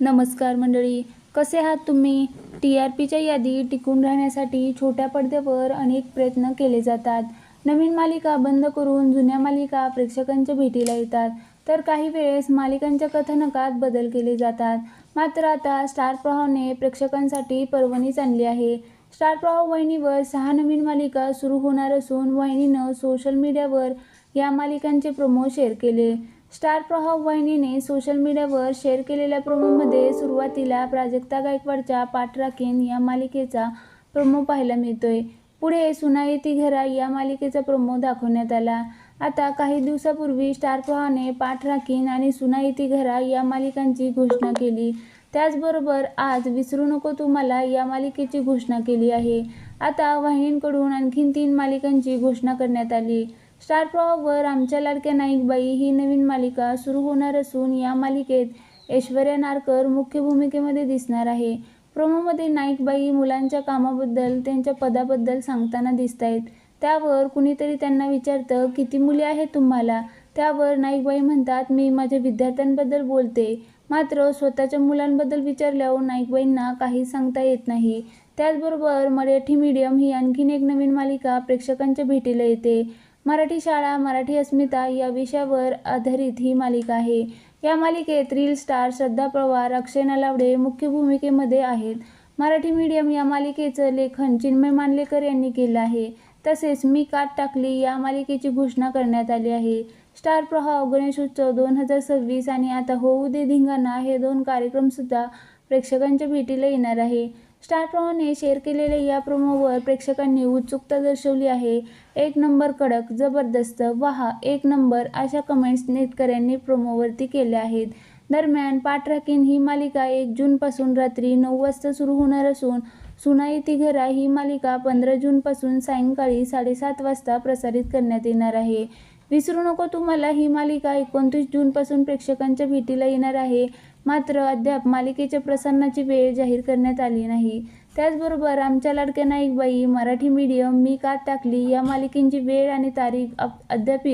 नमस्कार मंडळी, कसे आहात तुम्ही? TRPच्या यादी टिकून राहण्यासाठी छोट्या पडद्यावर अनेक प्रयत्न केले जातात. नवीन मालिका बंद करून जुन्या मालिका प्रेक्षकांच्या भेटीला येतात, तर काही वेळेस मालिकांच्या कथानकात बदल केले जातात. मात्र आता स्टार प्रवाहने प्रेक्षकांसाठी पर्वणीच आणली आहे. स्टार प्रवाह वाहिनीवर 6 नवीन मालिका सुरू होणार असून वाहिनीनं सोशल मीडियावर या मालिकांचे प्रोमो शेअर केले. स्टार प्रवाह वाहिनीने सोशल मीडियावर शेअर केलेल्या प्रोमोमध्ये सुरुवातीला प्राजक्ता गायकवाडच्या पाठ राखीन या मालिकेचा प्रोमो पाहायला मिळतोय. पुढे सुना येती घरा या मालिकेचा प्रोमो दाखवण्यात आला. आता काही दिवसापूर्वी स्टार प्रवाहाने पाठ राखीन आणि सुना येती घरा या मालिकांची घोषणा केली. त्याचबरोबर आज विसरू नको तू मला या मालिकेची घोषणा केली आहे. आता वाहिनीकडून आणखीन 3 मालिकांची घोषणा करण्यात आली. स्टार प्रवाहवर आमच्या लाडक्या नाईकबाई ही नवीन मालिका सुरू होणार असून या मालिकेत ऐश्वर्या नारकर मुख्य भूमिकेमध्ये दिसणार आहे. प्रोमोमध्ये नाईकबाई मुलांच्या कामाबद्दल, त्यांच्या पदाबद्दल सांगताना दिसतायत. त्यावर कुणीतरी त्यांना विचारतं, किती मुले आहेत तुम्हाला? त्यावर नाईकबाई म्हणतात, मी माझ्या विद्यार्थ्यांबद्दल बोलते. मात्र स्वतःच्या मुलांबद्दल विचारल्यावर नाईकबाईंना काही सांगता येत नाही. त्याचबरोबर मराठी मीडियम ही आणखीन एक नवीन मालिका प्रेक्षकांच्या भेटीला येते. मराठी शाळा, मराठी अस्मिता या विषयावर आधारित ही मालिका आहे. या मालिकेत रील स्टार श्रद्धा पवार, अक्षय नलावडे मुख्य भूमिकेमध्ये आहेत. मराठी मीडियम या मालिकेचं लेखन चिन्मय मांडलेकर यांनी केलं आहे. तसेच मी काट टाकली या मालिकेची घोषणा करण्यात आली आहे. स्टार प्रवाह गणेशोत्सव 2026 आणि आता होऊ दे धिंगाणा हे 2 कार्यक्रमसुद्धा प्रेक्षकांच्या भेटीला येणार आहे. स्टार प्रवाहने शेअर केलेल्या या प्रोमोवर प्रेक्षकांनी उत्सुकता दर्शवली आहे. 1 नंबर कडक, जबरदस्त, वाह, 1 नंबर अशा कमेंट्स नेटकऱ्यांनी प्रोमोवरती केल्या आहेत. दरम्यान पाठ राखीन ही मालिका 1 जूनपासून रात्री 9 वाजता सुरू होणार असून सुना येती घरा ही मालिका 15 जूनपासून सायंकाळी 7:30 वाजता प्रसारित करण्यात येणार आहे. विसरू नको तू मला ही मालिका 29 जूनपासून प्रेक्षकांच्या भेटीला येणार आहे. मात्र अद्याप मालिकेच्या प्रसारणाची वेळ जाहीर करण्यात आली नाही. त्याचबरोबर आमच्या लाडक्या नाईकबाई, मराठी मीडियम, मी काट टाकली या मालिकेची वेळ आणि तारीख अद्याप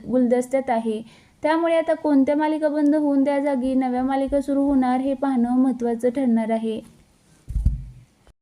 गुलदस्त्यात आहे. त्यामुळे आता कोणत्या मालिका बंद होऊन त्या जागी नव्या मालिका सुरू होणार हे पाहणं महत्त्वाचं ठरणार आहे.